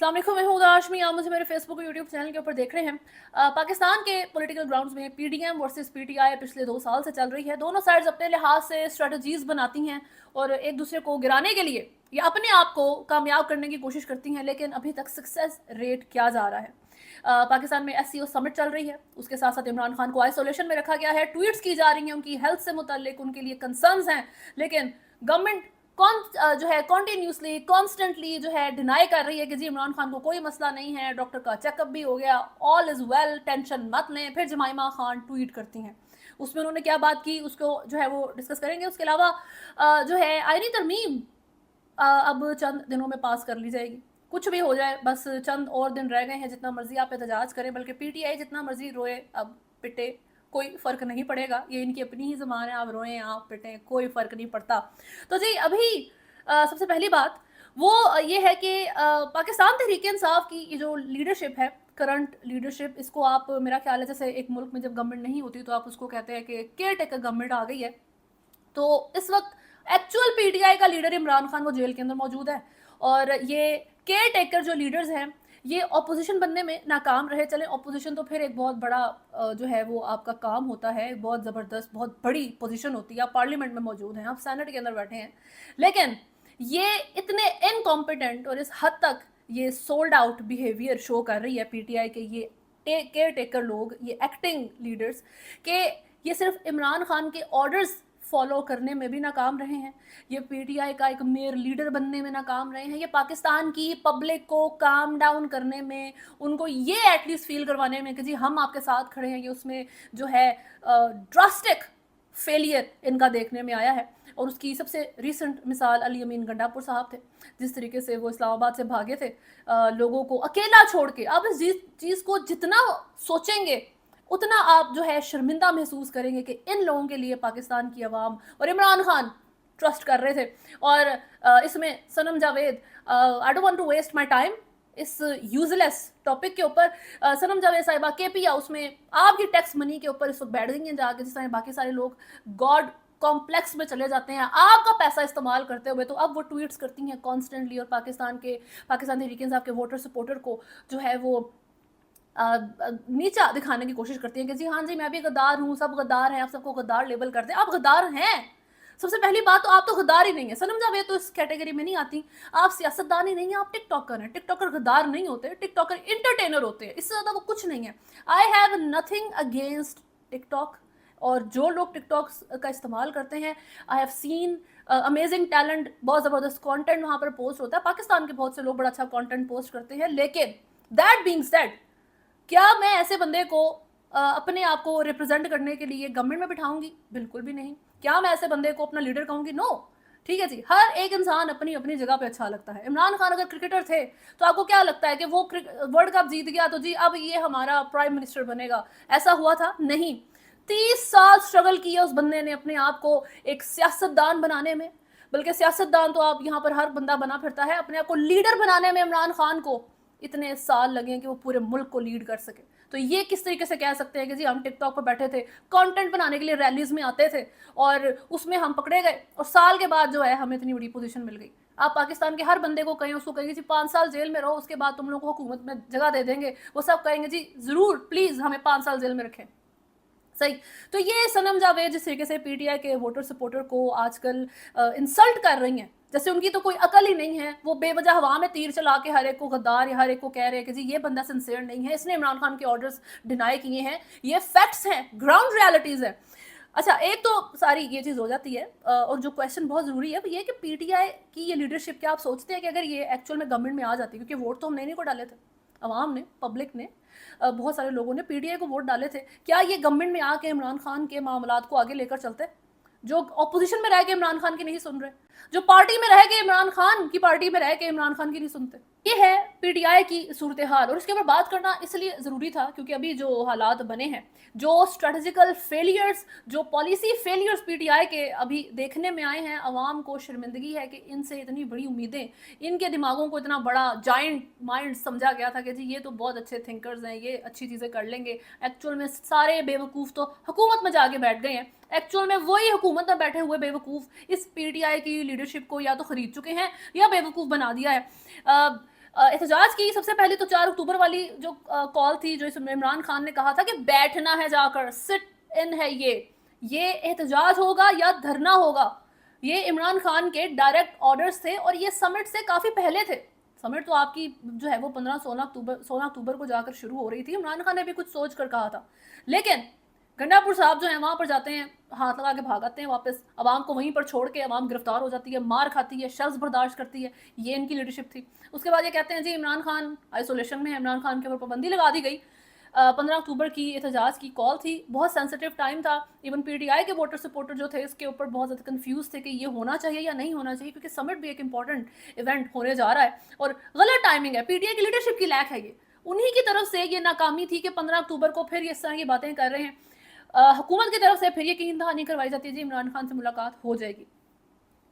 अस्सलाम वालेकुम, मैं हूं उदा हाशमी। आप मुझे मेरे फेसबुक और यूट्यूब चैनल के ऊपर देख रहे हैं। पाकिस्तान के पॉलिटिकल ग्राउंड्स में पीडीएम वर्सेस पीटीआई पिछले 2 साल से चल रही है। दोनों साइड्स अपने लिहाज से स्ट्रेटजीज बनाती हैं और एक दूसरे को गिराने के लिए या अपने आप को कामयाब करने की कोशिश करती हैं, लेकिन अभी तक सक्सेस रेट क्या जा रहा है। पाकिस्तान में एससीओ समिट चल रही है, उसके साथ साथ इमरान खान को आइसोलेशन में रखा गया है। ट्वीट्स की जा रही हैं उनकी हेल्थ से मुतालिक, उनके लिए कंसर्न्स हैं, लेकिन गवर्नमेंट जो है कॉन्टिन्यूसली कॉन्स्टेंटली जो है डिनाई कर रही है कि जी इमरान खान को कोई मसला नहीं है, डॉक्टर का चेकअप भी हो गया, ऑल इज़ वेल, टेंशन मत लें। फिर जमाइमा खान ट्वीट करती हैं, उसमें उन्होंने क्या बात की उसको जो है वो डिस्कस करेंगे। उसके अलावा जो है आईनी तरमीम अब चंद दिनों में पास कर ली जाएगी। कुछ भी हो जाए, बस चंद और दिन रह गए हैं, जितना मर्जी आप एहतजाज करें, बल्कि पीटीआई जितना मर्जी रोए अब पिटे, कोई फ़र्क नहीं पड़ेगा। ये इनकी अपनी ही ज़बान है, आप रोएं आप पिटें कोई फ़र्क नहीं पड़ता। तो जी अभी सबसे पहली बात वो ये है कि पाकिस्तान तहरीक-ए-इंसाफ की ये जो लीडरशिप है, करंट लीडरशिप, इसको आप, मेरा ख्याल है जैसे एक मुल्क में जब गवर्नमेंट नहीं होती तो आप उसको कहते हैं कि केयर टेकर गवर्नमेंट आ गई है। तो इस वक्त एक्चुअल पीटीआई का लीडर इमरान खान वो जेल के अंदर मौजूद है और ये केयर टेकर जो लीडर्स हैं ये ऑपोजिशन बनने में नाकाम रहे। चले ऑपोजिशन तो फिर एक बहुत बड़ा जो है वो आपका काम होता है, बहुत ज़बरदस्त बहुत बड़ी पोजीशन होती है, आप पार्लियामेंट में मौजूद हैं, आप सेनेट के अंदर बैठे हैं, लेकिन ये इतने इनकॉम्पिटेंट और इस हद तक ये सोल्ड आउट बिहेवियर शो कर रही है पीटीआई के ये केयर टेकर लोग, ये एक्टिंग लीडर्स, के ये सिर्फ इमरान खान के ऑर्डर्स फॉलो करने में भी नाकाम रहे हैं, ये पीटीआई का एक मेयर लीडर बनने में नाकाम रहे हैं, ये पाकिस्तान की पब्लिक को काम डाउन करने में, उनको ये एटलीस्ट फील करवाने में कि जी हम आपके साथ खड़े हैं, ये उसमें जो है ड्रास्टिक फेलियर इनका देखने में आया है। और उसकी सबसे रीसेंट मिसाल अली अमीन गंडापुर साहब थे, जिस तरीके से वो इस्लामाबाद से भागे थे लोगों को अकेला छोड़ के। आप इस चीज़ को जितना सोचेंगे उतना आप जो है शर्मिंदा महसूस करेंगे कि इन लोगों के लिए पाकिस्तान की आवाम और इमरान खान ट्रस्ट कर रहे थे। और इसमें Sanam Javed, I don't want to waste my time इस यूजलेस टॉपिक के ऊपर। सनम जावेद साहिबा केपी हाउस में आपकी टैक्स मनी के ऊपर इस वक्त बैठ गई हैं जाके, जिस तरह बाकी सारे लोग गॉड कॉम्प्लेक्स में चले जाते हैं आपका पैसा इस्तेमाल करते हुए। तो अब वो ट्वीट्स करती हैं कॉन्स्टेंटली और पाकिस्तान तहरीक-ए-इंसाफ के वोटर सपोर्टर को जो है वो नीचा दिखाने की कोशिश करती हैं कि जी हाँ जी मैं भी गद्दार हूँ, सब गद्दार हैं, आप सबको गद्दार लेबल करते हैं। आप गद्दार हैं, सबसे पहली बात तो आप तो गद्दार ही नहीं है। सनम जावेद तो इस कैटेगरी में नहीं आती, आप सियासतदान ही नहीं है, आप टिकटॉकर हैं। टिकटॉकर गद्दार नहीं होते, टिकटॉकर इंटरटेनर होते हैं, इससे ज़्यादा वो कुछ नहीं है। I have nothing against TikTok, और जो लोग टिकटॉक का इस्तेमाल करते हैं, I have seen amazing talent, बहुत ज़बरदस्त कंटेंट वहाँ पर पोस्ट होता है। पाकिस्तान के बहुत से लोग बड़ा अच्छा कंटेंट पोस्ट करते हैं, लेकिन दैट बीइंग सेड, क्या मैं ऐसे बंदे को अपने आप को रिप्रेजेंट करने के लिए गवर्नमेंट में बिठाऊंगी? बिल्कुल भी नहीं। क्या मैं ऐसे बंदे को अपना लीडर कहूंगी? नो। ठीक है जी, हर एक इंसान अपनी अपनी जगह पे अच्छा लगता है। इमरान खान अगर क्रिकेटर थे तो आपको क्या लगता है कि वो वर्ल्ड कप जीत गया तो जी अब ये हमारा प्राइम मिनिस्टर बनेगा? ऐसा हुआ था? नहीं। 30 साल स्ट्रगल किया उस बंदे ने अपने आप को एक सियासतदान बनाने में, बल्कि सियासतदान तो आप यहाँ पर हर बंदा बना फिरता है, अपने आप को लीडर बनाने में इमरान खान को इतने साल लगे कि वो पूरे मुल्क को लीड कर सके। तो ये किस तरीके से कह सकते हैं कि जी हम टिकटॉक पर बैठे थे, कंटेंट बनाने के लिए रैलीज में आते थे और उसमें हम पकड़े गए और साल के बाद जो है हमें इतनी बड़ी पोजीशन मिल गई। आप पाकिस्तान के हर बंदे को कहें, उसको कहेंगे जी 5 साल जेल में रहो, उसके बाद तुम लोग को हुकूमत में जगह दे देंगे, वो सब कहेंगे जी ज़रूर प्लीज़ हमें 5 साल जेल में रखें। सही। तो ये सनम जावेद जिस तरीके से पीटीआई के वोटर सपोर्टर को आजकल इंसल्ट कर रही हैं, जैसे उनकी तो कोई अकल ही नहीं है, वो बेवजह हवा में तीर चला के हर एक को गद्दार या हर एक को कह रहे हैं कि जी ये बंदा सिंसियर नहीं है, इसने इमरान खान के ऑर्डर्स डिनाई किए हैं। ये फैक्ट्स हैं, ग्राउंड रियलिटीज़ है। अच्छा, एक तो सारी ये चीज़ हो जाती है और जो क्वेश्चन बहुत ज़रूरी है वो ये कि पीटीआई की ये लीडरशिप, क्या आप सोचते हैं कि अगर ये एक्चुअल में गवर्नमेंट में आ जाती, क्योंकि वोट तो हमने नहीं को डाले थे, अवाम ने, पब्लिक ने, बहुत सारे लोगों ने पीटीआई को वोट डाले थे, क्या ये गवर्नमेंट में आके इमरान खान के मामलात को आगे लेकर चलते? जो ऑपोजिशन में रह के इमरान खान की नहीं सुन रहे, जो पार्टी में रह के इमरान खान की पार्टी में रह के इमरान खान की नहीं सुनते, ये है पीटीआई की सूरत हाल। और इसके ऊपर बात करना इसलिए ज़रूरी था क्योंकि अभी जो हालात बने हैं, जो स्ट्रेटजिकल फेलियर्स, जो पॉलिसी फेलियर्स पीटीआई के अभी देखने में आए हैं, अवाम को शर्मिंदगी है कि इनसे इतनी बड़ी उम्मीदें, इनके दिमागों को इतना बड़ा जाइंट माइंड समझा गया था कि जी ये तो बहुत अच्छे थिंकर्स हैं, ये अच्छी चीज़ें कर लेंगे। एक्चुअल में सारे बेवकूफ़ तो हुकूमत में जाके बैठ गए हैं। एक्चुअल में वही हुकूमत में बैठे हुए बेवकूफ़ इस पीटीआई की लीडरशिप को या तो ख़रीद चुके हैं या बेवकूफ़ बना दिया है। एहतजाज की सबसे पहले तो 4 अक्टूबर वाली जो कॉल थी, जो इसमें इमरान खान ने कहा था कि बैठना है जाकर, सिट इन है ये एहतजाज होगा या धरना होगा। ये इमरान खान के डायरेक्ट ऑर्डर्स थे और ये समिट से काफ़ी पहले थे। समिट तो आपकी जो है वो 16 अक्टूबर को जाकर शुरू हो रही थी। इमरान खान ने भी कुछ सोच कर कहा था, लेकिन गंडापुर साहब जो है वहाँ पर जाते हैं, हाथ लगा के भागते हैं वापस, अवाम को वहीं पर छोड़ के अवाम गिरफ्तार हो जाती है, मार खाती है, शर्ज बर्दाश्त करती है। ये इनकी लीडरशिप थी। उसके बाद ये कहते हैं जी इमरान खान आइसोलेशन में है, इमरान खान के ऊपर पाबंदी लगा दी गई। 15 अक्टूबर की एहतजाज की कॉल थी, बहुत सेंसिटिव टाइम था। इवन पीटीआई के वोटर सपोर्टर जो थे इसके ऊपर बहुत ज़्यादा कंफ्यूज थे कि ये होना चाहिए या नहीं होना चाहिए, क्योंकि समिट भी एक इंपॉर्टेंट इवेंट होने जा रहा है और गलत टाइमिंग है। पीटीआई की लीडरशिप की लैक है ये, उन्हीं की तरफ से ये नाकामी थी कि 15 अक्टूबर को फिर इस तरह की बातें कर रहे हैं। हुकूमत की तरफ से फिर यकीन दहानी करवाई जाती है जी इमरान खान से मुलाकात हो जाएगी।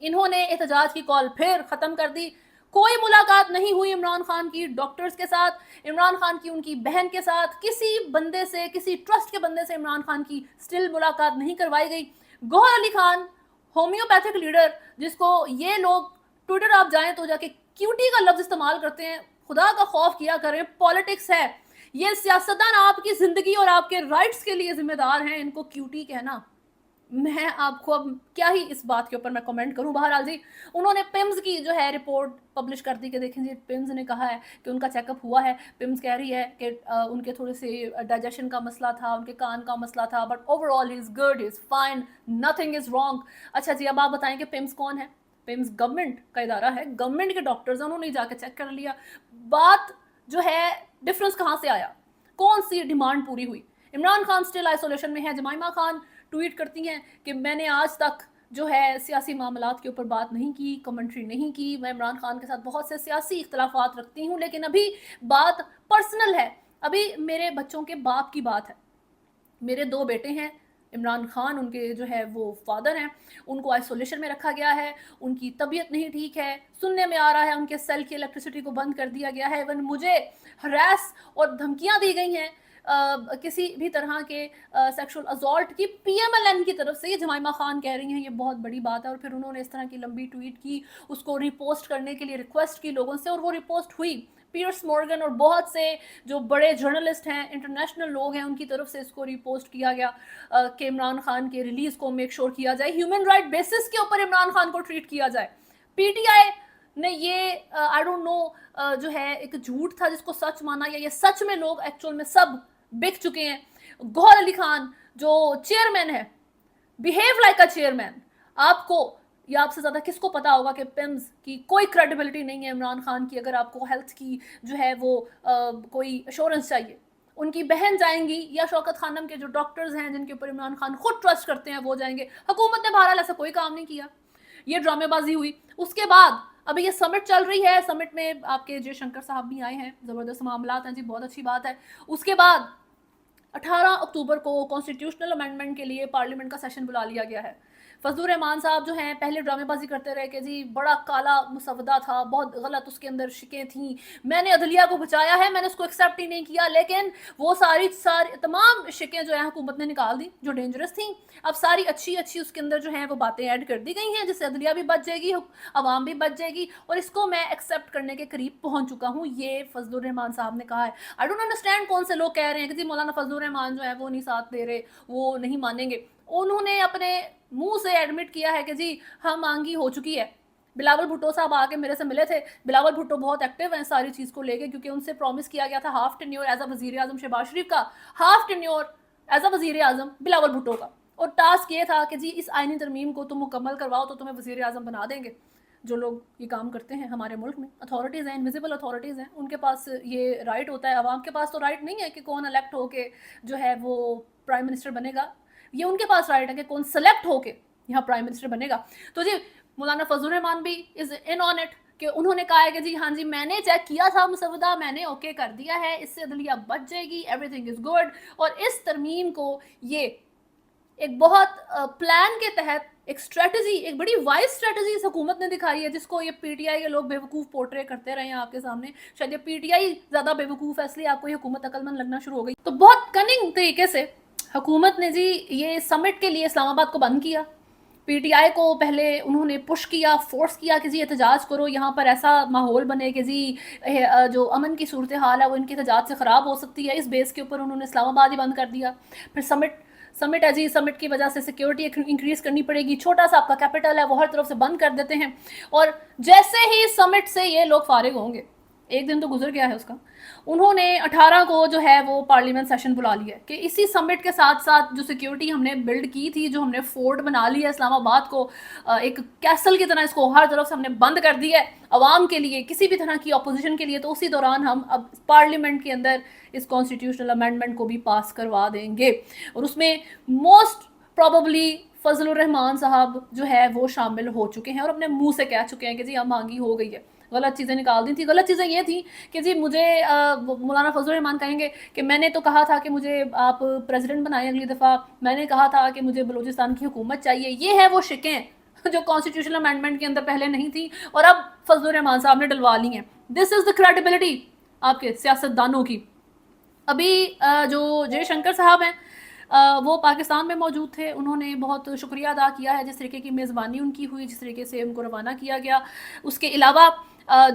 इन्होंने एहतजाज की कॉल फिर ख़त्म कर दी। कोई मुलाकात नहीं हुई इमरान खान की डॉक्टर्स के साथ, इमरान खान की उनकी बहन के साथ, किसी बंदे से, किसी ट्रस्ट के बंदे से इमरान खान की स्टिल मुलाकात नहीं करवाई गई। गौहर अली खान, होम्योपैथिक लीडर, जिसको ये लोग ट्विटर आप जाएं तो जाके क्यूटी का लफ्ज़ इस्तेमाल करते हैं, खुदा का खौफ किया करें, पॉलिटिक्स है। ये सियासतदान आपकी ज़िंदगी और आपके राइट्स के लिए जिम्मेदार हैं, इनको क्यूटी कहना, मैं आपको अब क्या ही इस बात के ऊपर मैं कमेंट करूं। बहरहाल जी उन्होंने पिम्स की जो है रिपोर्ट पब्लिश कर दी कि देखें जी पिम्स ने कहा है कि उनका चेकअप हुआ है। पिम्स कह रही है कि उनके थोड़े से डाइजेशन का मसला था, उनके कान का मसला था, but overall he is good, he is fine, nothing is wrong. अच्छा जी, अब आप बताएं कि पिम्स कौन है? पिम्स गवर्नमेंट का इदारा है, गवर्नमेंट के डॉक्टर्स हैं, उन्होंने जाके चेक कर लिया। बात जो है डिफरेंस कहाँ से आया, कौन सी डिमांड पूरी हुई? इमरान खान स्टिल आइसोलेशन में है। जमाइमा खान ट्वीट करती हैं कि मैंने आज तक जो है सियासी मामलात के ऊपर बात नहीं की, कमेंट्री नहीं की। मैं इमरान खान के साथ बहुत से सियासी इख्तलाफात रखती हूँ, लेकिन अभी बात पर्सनल है, अभी मेरे बच्चों के बाप की बात है। मेरे 2 बेटे हैं, इमरान खान उनके जो है वो फादर हैं, उनको आइसोलेशन में रखा गया है, उनकी तबीयत नहीं ठीक है, सुनने में आ रहा है उनके सेल की इलेक्ट्रिसिटी को बंद कर दिया गया है। इवन मुझे हरास और धमकियां दी गई हैं किसी भी तरह के सेक्सुअल असॉल्ट की पीएमएलएन की तरफ से। ये जमाइमा खान कह रही हैं, ये बहुत बड़ी बात है। और फिर उन्होंने इस तरह की लंबी ट्वीट की, उसको रिपोस्ट करने के लिए रिक्वेस्ट की लोगों से, और वो रिपोस्ट हुई। पियर्स मॉर्गन और बहुत से जो बड़े जर्नलिस्ट हैं, इंटरनेशनल लोग हैं, उनकी तरफ से इसको रिपोस्ट किया गया कि इमरान खान के रिलीज़ को मेक श्योर किया जाए, ह्यूमन राइट बेसिस के ऊपर इमरान खान को ट्रीट किया जाए। पीटीआई ने ये आई डोंट नो जो है एक झूठ था जिसको सच माना, या ये सच में लोग एक्चुअल में सब बिक चुके हैं। गौहर अली खान जो चेयरमैन है, बिहेव लाइक अ चेयरमैन। आपको या आपसे ज़्यादा किसको पता होगा कि पिम्स की कोई क्रेडिबिलिटी नहीं है इमरान खान की। अगर आपको हेल्थ की जो है वो कोई अश्योरेंस चाहिए, उनकी बहन जाएंगी या शौकत खानम के जो डॉक्टर्स हैं जिनके ऊपर इमरान खान खुद ट्रस्ट करते हैं वो जाएंगे। हुकूमत ने बहरहाल ऐसा कोई काम नहीं किया, ये ड्रामेबाजी हुई। उसके बाद अभी ये समिट चल रही है, समिट में आपके जयशंकर साहब भी आए हैं, ज़बरदस्त मामलात हैं जी, बहुत अच्छी बात है। उसके बाद 18 अक्टूबर को कॉन्स्टिट्यूशनल अमेंडमेंट के लिए पार्लियामेंट का सेशन बुला लिया गया है। फजलुर रहमान साहब जो हैं पहले ड्रामेबाजी करते रहे कि जी बड़ा काला मुसवदा था, बहुत गलत उसके अंदर शिकें थी, मैंने अदलिया को बचाया है, मैंने उसको एक्सेप्ट ही नहीं किया। लेकिन वो सारी तमाम शिकें जो है हुकूमत ने निकाल दी जो डेंजरस थी। अब सारी अच्छी अच्छी उसके अंदर जो है वो बातें ऐड कर दी गई हैं, जिससे अदलिया भी बच जाएगी, अवाम भी बच जाएगी, और इसको मैं एक्सेप्ट करने के करीब पहुंच चुका हूँ, ये फजलुर रहमान साहब ने कहा है। आई डोंट अंडरस्टैंड कौन से लोग कह रहे हैं कि जी मौलाना फजलुर रहमान जो है वो नहीं साथ दे रहे, वो नहीं मानेंगे। उन्होंने अपने मुंह से एडमिट किया है कि जी हम मांगी हो चुकी है। बिलावल भुट्टो साहब आके मेरे से मिले थे। बिलावल भुट्टो बहुत एक्टिव हैं सारी चीज़ को लेके, क्योंकि उनसे प्रॉमिस किया गया था हाफ टेन्योर एज अ वजीर आजम शहबाज शरीफ का, हाफ टेन्योर एज अ वजीर आजम बिलावल भुट्टो का, और टास्क ये था कि जी इस आइनी तरमीम को तुम मुकम्मल करवाओ तो तुम्हें वजीर आजम बना देंगे। जो लोग ये काम करते हैं हमारे मुल्क में, अथॉरिटीज़ हैं, इनविजिबल अथॉरिटीज़ हैं, उनके पास ये राइट होता है। अवाम के पास तो राइट नहीं है कि कौन इलेक्ट होके जो है वो प्राइम मिनिस्टर बनेगा, ये उनके पास राइट है कि कौन सेलेक्ट होके यहाँ प्राइम मिनिस्टर बनेगा। तो जी मौलाना फजलुर रहमान भी इज इन ऑन इट कि उन्होंने कहा है कि जी हाँ जी मैंने चेक किया था मुसवदा, मैंने ओके कर दिया है, इससे अदलिया बच जाएगी, एवरीथिंग इज गुड। और इस तरमीम को ये एक बहुत प्लान के तहत एक स्ट्रेटजी, एक बड़ी वाइज स्ट्रेटजी इस हुकूमत ने दिखाई है, जिसको ये पीटीआई के लोग बेवकूफ़ पोर्ट्रे करते रहे हैं आपके सामने। शायद ये पीटीआई ज़्यादा बेवकूफ़ है इसलिए आपको ये हुकूमत अकलमंद लगना शुरू हो गई। तो बहुत कनिंग तरीके से हुकूमत ने जी ये समिट के लिए इस्लामाबाद को बंद किया, پی ٹی آئی کو پہلے انہوں نے پش کیا، فورس کیا کہ جی احتجاج کرو، یہاں پر ایسا ماحول بنے کہ جی جو امن کی صورتحال ہے وہ ان کے احتجاج سے خراب ہو سکتی ہے. اس بیس کے اوپر انہوں نے اسلام آباد ہی بند کر دیا. پھر سمٹ ہے جی، سمٹ کی وجہ سے سیکیورٹی انکریز کرنی پڑے گی، چھوٹا سا آپ کا کیپٹل ہے وہ ہر طرف سے بند کر دیتے ہیں. اور جیسے ہی سمٹ سے یہ لوگ فارغ ہوں گے، ایک دن تو گزر گیا ہے اس کا، انہوں نے 18 کو جو ہے وہ پارلیمنٹ سیشن بلا لیا کہ اسی سمٹ کے ساتھ ساتھ جو سیکیورٹی ہم نے بلڈ کی تھی، جو ہم نے فورٹ بنا لیا اسلام آباد کو ایک کیسل کی طرح، اس کو ہر طرف سے ہم نے بند کر دیا ہے عوام کے لیے، کسی بھی طرح کی اپوزیشن کے لیے. تو اسی دوران ہم اب پارلیمنٹ کے اندر اس کانسٹیٹیوشنل امینڈمنٹ کو بھی پاس کروا دیں گے. اور اس میں موسٹ پروبیبلی فضل الرحمان صاحب جو ہے وہ شامل ہو چکے ہیں اور اپنے منہ سے کہہ چکے ہیں کہ جی اب مانگی ہو گئی ہے. غلط چیزیں نکال دی تھی. غلط چیزیں یہ تھیں کہ جی مجھے مولانا فضل الرحمان کہیں گے کہ میں نے تو کہا تھا کہ مجھے آپ پریزیڈنٹ بنائیں اگلی دفعہ، میں نے کہا تھا کہ مجھے بلوچستان کی حکومت چاہیے. یہ ہے وہ شکیں جو کانسٹیٹیوشنل امینڈمنٹ کے اندر پہلے نہیں تھی اور اب فضل الرحمان صاحب نے ڈلوا لی ہیں. دس از دا کریڈیبلٹی آپ کے سیاست دانوں کی. ابھی جو جے شنکر صاحب ہیں وہ پاکستان میں موجود تھے، انہوں نے بہت شکریہ ادا کیا ہے جس طریقے کی میزبانی ان کی ہوئی، جس طریقے سے ان کو روانہ کیا گیا. اس کے علاوہ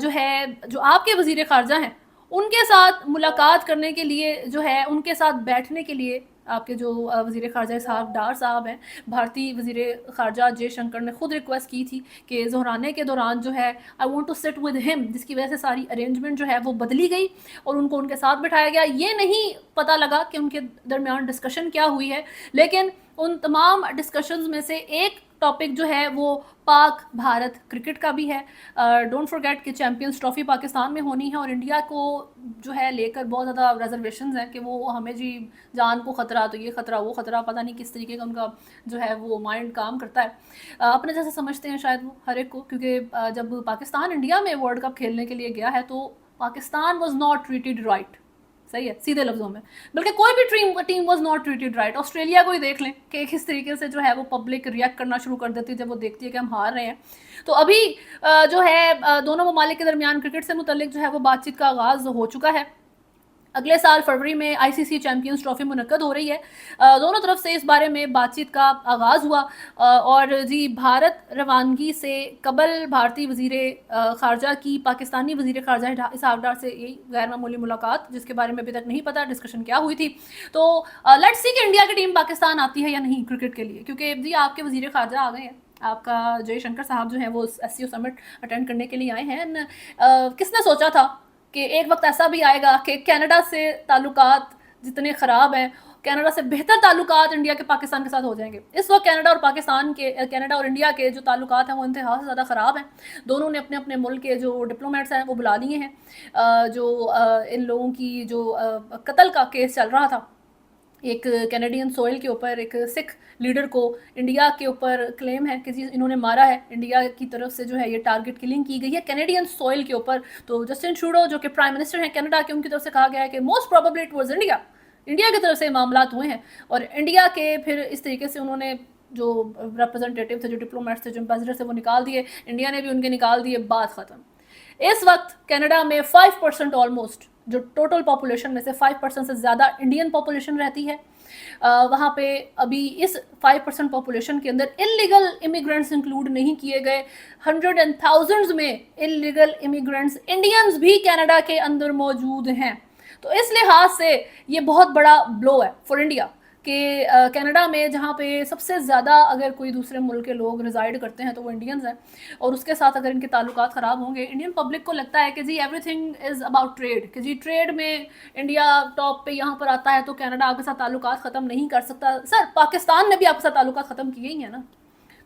جو ہے جو آپ کے وزیر خارجہ ہیں ان کے ساتھ ملاقات کرنے کے لیے، جو ہے ان کے ساتھ بیٹھنے کے لیے آپ کے جو وزیر خارجہ اسحاق ڈار صاحب ہیں، بھارتی وزیر خارجہ جے شنکر نے خود ریکویسٹ کی تھی کہ ظہرانے کے دوران جو ہے I want to sit with ہم، جس کی وجہ سے ساری ارینجمنٹ جو ہے وہ بدلی گئی اور ان کو ان کے ساتھ بٹھایا گیا. یہ نہیں پتہ لگا کہ ان کے درمیان ڈسکشن کیا ہوئی ہے، لیکن ان تمام ڈسکشنز میں سے ایک ٹاپک جو ہے وہ پاک بھارت کرکٹ کا بھی ہے. ڈونٹ فرگیٹ کہ چیمپئنز ٹرافی پاکستان میں ہونی ہے اور انڈیا کو جو ہے لے کر بہت زیادہ ریزرویشنز ہیں کہ وہ ہمیں جی جان کو خطرہ، تو یہ خطرہ وہ خطرہ، پتہ نہیں کس طریقے کا ان کا جو ہے وہ مائنڈ کام کرتا ہے. اپنے جیسے سمجھتے ہیں شاید وہ ہر ایک کو، کیونکہ جب پاکستان انڈیا میں ورلڈ کپ کھیلنے کے لیے گیا ہے تو Pakistan was not treated right. صحیح ہے، سیدھے لفظوں میں، بلکہ کوئی بھی team was not treated right. Australia کو ہی دیکھ لیں کہ کس طریقے سے جو ہے وہ پبلک ریئیکٹ کرنا شروع کر دیتی ہے جب وہ دیکھتی ہے کہ ہم ہار رہے ہیں. تو ابھی جو ہے دونوں ممالک کے درمیان کرکٹ سے متعلق جو ہے وہ بات چیت کا آغاز ہو چکا ہے. اگلے سال فروری میں آئی سی سی چیمپئنز ٹرافی منعقد ہو رہی ہے. دونوں طرف سے اس بارے میں بات چیت کا آغاز ہوا اور جی بھارت روانگی سے قبل بھارتی وزیر خارجہ کی پاکستانی وزیر خارجہ اسحاق ڈار سے یہی غیر معمولی ملاقات، جس کے بارے میں ابھی تک نہیں پتا ڈسکشن کیا ہوئی تھی. تو لیٹس سی کہ انڈیا کی ٹیم پاکستان آتی ہے یا نہیں کرکٹ کے لیے، کیونکہ جی آپ کے وزیر خارجہ آ گئے ہیں، آپ کا جے شنکر صاحب جو ہیں وہ ایس سی او سمٹ اٹینڈ کرنے کے لیے آئے ہیں. کس نے سوچا تھا کہ ایک وقت ایسا بھی آئے گا کہ کینیڈا سے تعلقات جتنے خراب ہیں، کینیڈا سے بہتر تعلقات انڈیا کے پاکستان کے ساتھ ہو جائیں گے. اس وقت کینیڈا اور انڈیا کے جو تعلقات ہیں وہ انتہا سے زیادہ خراب ہیں. دونوں نے اپنے اپنے ملک کے جو ڈپلومیٹس ہیں وہ بلا لیے ہیں. جو ان لوگوں کی جو قتل کا کیس چل رہا تھا ایک کینیڈین سوئل کے اوپر، ایک سکھ لیڈر کو انڈیا کے اوپر کلیم ہے کہ جی انہوں نے مارا ہے، انڈیا کی طرف سے جو ہے یہ ٹارگٹ کلنگ کی گئی ہے کینیڈین سوئل کے اوپر. تو جسٹن ٹروڈو جو کہ پرائم منسٹر ہیں کینیڈا کے، ان کی طرف سے کہا گیا ہے کہ most probably it was India کی طرف سے معاملات ہوئے ہیں. اور انڈیا کے پھر اس طریقے سے انہوں نے جو ریپرزنٹیٹیو تھے، جو ڈپلومیٹس تھے، جو امبیسڈر تھے، وہ نکال دیے، انڈیا نے بھی ان کے نکال دیے، بات ختم. اس وقت کینیڈا میں 5% آلموسٹ، جو ٹوٹل پاپولیشن میں سے 5% سے زیادہ انڈین پاپولیشن رہتی ہے. وہاں پہ ابھی اس 5% پاپولیشن کے اندر انلیگل امیگرینٹس انکلوڈ نہیں کیے گئے. 100,000 میں انلیگل امیگرینٹس انڈینز بھی کینیڈا کے اندر موجود ہیں. تو اس لحاظ سے یہ بہت بڑا بلو ہے فار انڈیا کہ کینیڈا میں جہاں پہ سب سے زیادہ اگر کوئی دوسرے ملک کے لوگ ریزائڈ کرتے ہیں تو وہ انڈینز ہیں، اور اس کے ساتھ اگر ان کے تعلقات خراب ہوں گے، انڈین پبلک کو لگتا ہے کہ جی everything is about trade, کہ جی ٹریڈ میں انڈیا ٹاپ پہ یہاں پر آتا ہے تو کینیڈا آپ کے ساتھ تعلقات ختم نہیں کر سکتا. سر پاکستان نے بھی آپ کے ساتھ تعلقات ختم کیے ہی ہیں نا.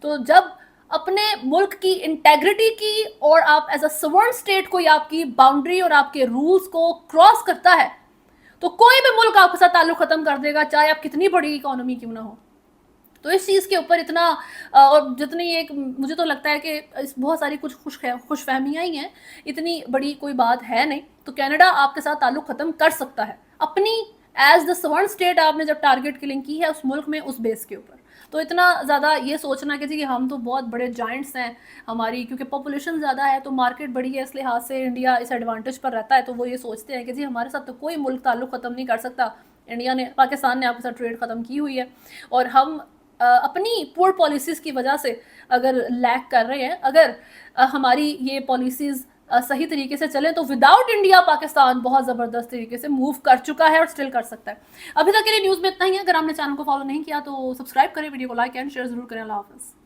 تو جب اپنے ملک کی انٹیگریٹی کی اور آپ ایز اے سورن اسٹیٹ کوئی آپ کی باؤنڈری اور آپ کے رولز کو کراس کرتا ہے تو کوئی بھی ملک آپ کے ساتھ تعلق ختم کر دے گا، چاہے آپ کتنی بڑی اکانومی کیوں نہ ہو. تو اس چیز کے اوپر اتنا اور جتنی ایک مجھے تو لگتا ہے کہ بہت ساری کچھ خوش فہمیاں ہی ہیں، اتنی بڑی کوئی بات ہے نہیں. تو کینیڈا آپ کے ساتھ تعلق ختم کر سکتا ہے اپنی ایز دا سورن اسٹیٹ. آپ نے جب ٹارگٹ کلنگ کی ہے اس ملک میں اس بیس کے اوپر، تو اتنا زیادہ یہ سوچنا کہ جی ہم تو بہت بڑے جائنٹس ہیں ہماری، کیونکہ پاپولیشن زیادہ ہے تو مارکیٹ بڑی ہے، اس لحاظ سے انڈیا اس ایڈوانٹیج پر رہتا ہے. تو وہ یہ سوچتے ہیں کہ جی ہمارے ساتھ تو کوئی ملک تعلق ختم نہیں کر سکتا. انڈیا نے، پاکستان نے آپ کے ساتھ ٹریڈ ختم کی ہوئی ہے اور ہم अपनी पुअर पॉलिसीज़ की वजह से अगर लैक कर रहे हैं, अगर हमारी ये पॉलिसीज़ सही तरीके से चलें तो विदाउट इंडिया पाकिस्तान बहुत ज़बरदस्त तरीके से मूव कर चुका है और स्टिल कर सकता है। अभी तक के लिए न्यूज़ में इतना ही है। अगर आपने चैनल को फॉलो नहीं किया तो सब्सक्राइब करें, वीडियो को लाइक एंड शेयर ज़रूर करें। अल्लाह हाफ़िज़।